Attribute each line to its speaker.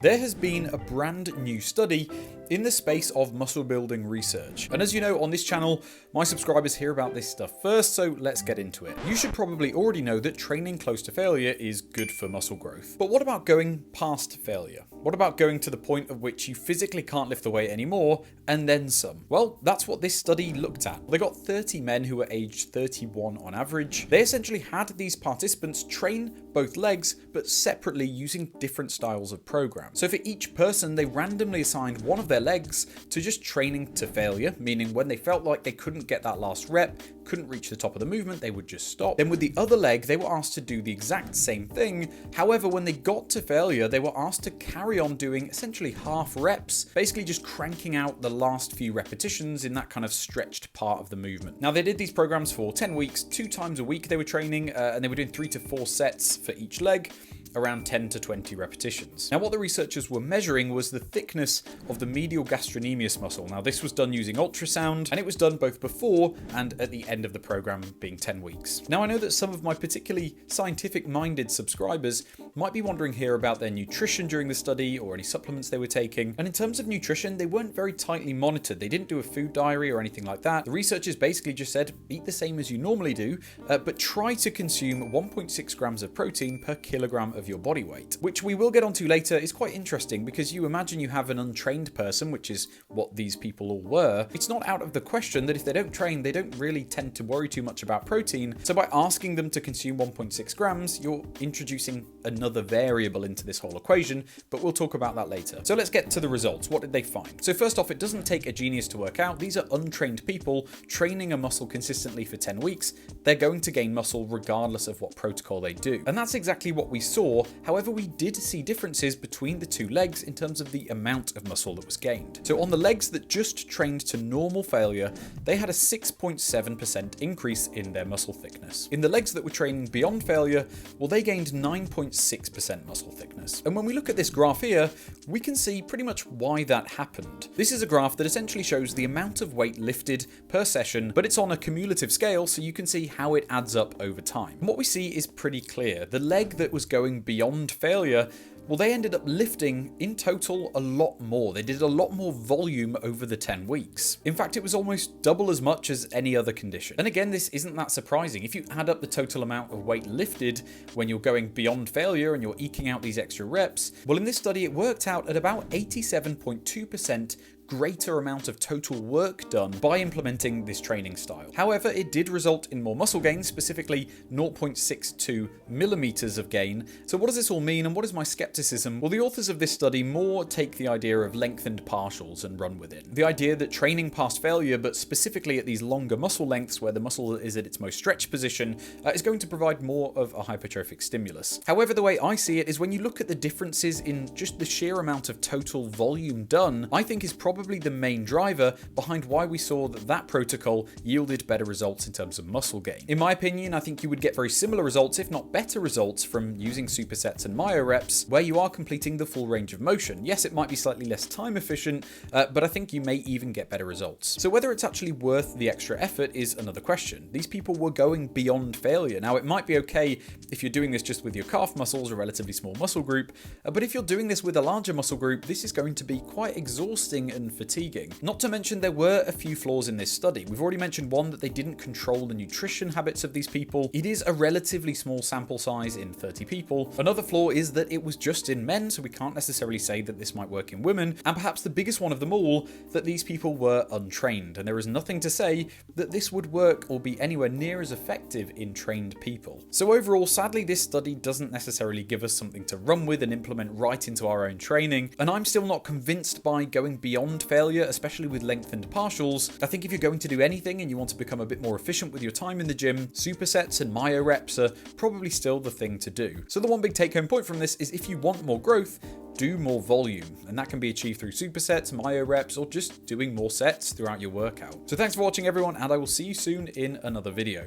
Speaker 1: There has been a brand new study in the space of muscle building research. And as you know, on this channel, my subscribers hear about this stuff first, so let's get into it. You should probably already know that training close to failure is good for muscle growth. But what about going past failure? What about going to the point at which you physically can't lift the weight anymore, and then some? Well, that's what this study looked at. They got 30 men who were aged 31 on average. They essentially had these participants train both legs, but separately using different styles of program. So for each person, they randomly assigned one of their legs to just training to failure, meaning when they felt like they couldn't get that last rep, couldn't reach the top of the movement, they would just stop. Then with the other leg, they were asked to do the exact same thing. However, when they got to failure, they were asked to carry on doing essentially half reps, basically just cranking out the last few repetitions in that kind of stretched part of the movement. Now, they did these programs for 10 weeks, 2 times a week they were training, and they were doing 3 to 4 sets for each leg, around 10 to 20 repetitions. Now, what the researchers were measuring was the thickness of the medial gastrocnemius muscle. Now, this was done using ultrasound, and it was done both before and at the end of the program, being 10 weeks. Now, I know that some of my particularly scientific-minded subscribers might be wondering here about their nutrition during the study or any supplements they were taking. And in terms of nutrition, they weren't very tightly monitored. They didn't do a food diary or anything like that. The researchers basically just said, eat the same as you normally do, but try to consume 1.6 grams of protein per kilogram of your body weight, which we will get onto later. Is quite interesting because you imagine you have an untrained person, which is what these people all were. It's not out of the question that if they don't train, they don't really tend to worry too much about protein. So by asking them to consume 1.6 grams, you're introducing another variable into this whole equation, but we'll talk about that later. So let's get to the results. What did they find? So first off, it doesn't take a genius to work out. These are untrained people training a muscle consistently for 10 weeks. They're going to gain muscle regardless of what protocol they do. And that's exactly what we saw. However, we did see differences between the two legs in terms of the amount of muscle that was gained. So on the legs that just trained to normal failure, they had a 6.7% increase in their muscle thickness. In the legs that were training beyond failure, well, they gained 9.6% muscle thickness. And when we look at this graph here, we can see pretty much why that happened. This is a graph that essentially shows the amount of weight lifted per session, but it's on a cumulative scale, so you can see how it adds up over time. And what we see is pretty clear. The leg that was going beyond failure, well, they ended up lifting in total a lot more. They did a lot more volume over the 10 weeks. In fact, it was almost double as much as any other condition. And again, this isn't that surprising. If you add up the total amount of weight lifted when you're going beyond failure and you're eking out these extra reps, well, in this study, it worked out at about 87.2% greater amount of total work done by implementing this training style. However, it did result in more muscle gain, specifically 0.62 millimeters of gain. So what does this all mean, and what is my skepticism? Well, the authors of this study more take the idea of lengthened partials and run with it. The idea that training past failure, but specifically at these longer muscle lengths where the muscle is at its most stretched position, is going to provide more of a hypertrophic stimulus. However, the way I see it is when you look at the differences in just the sheer amount of total volume done, I think is probably the main driver behind why we saw that protocol yielded better results in terms of muscle gain. In my opinion, I think you would get very similar results, if not better results, from using supersets and myoreps, where you are completing the full range of motion. Yes, it might be slightly less time efficient, but I think you may even get better results. So whether it's actually worth the extra effort is another question. These people were going beyond failure. Now, it might be okay if you're doing this just with your calf muscles, a relatively small muscle group, but if you're doing this with a larger muscle group, this is going to be quite exhausting and fatiguing. Not to mention there were a few flaws in this study. We've already mentioned one, that they didn't control the nutrition habits of these people. It is a relatively small sample size in 30 people. Another flaw is that it was just in men, so we can't necessarily say that this might work in women. And perhaps the biggest one of them all, that these people were untrained. And there is nothing to say that this would work or be anywhere near as effective in trained people. So overall, sadly, this study doesn't necessarily give us something to run with and implement right into our own training. And I'm still not convinced by going beyond failure, especially with lengthened partials. I think if you're going to do anything and you want to become a bit more efficient with your time in the gym, supersets and myoreps are probably still the thing to do. So the one big take-home point from this is if you want more growth, do more volume, and that can be achieved through supersets, myoreps, or just doing more sets throughout your workout. So thanks for watching, everyone, and I will see you soon in another video.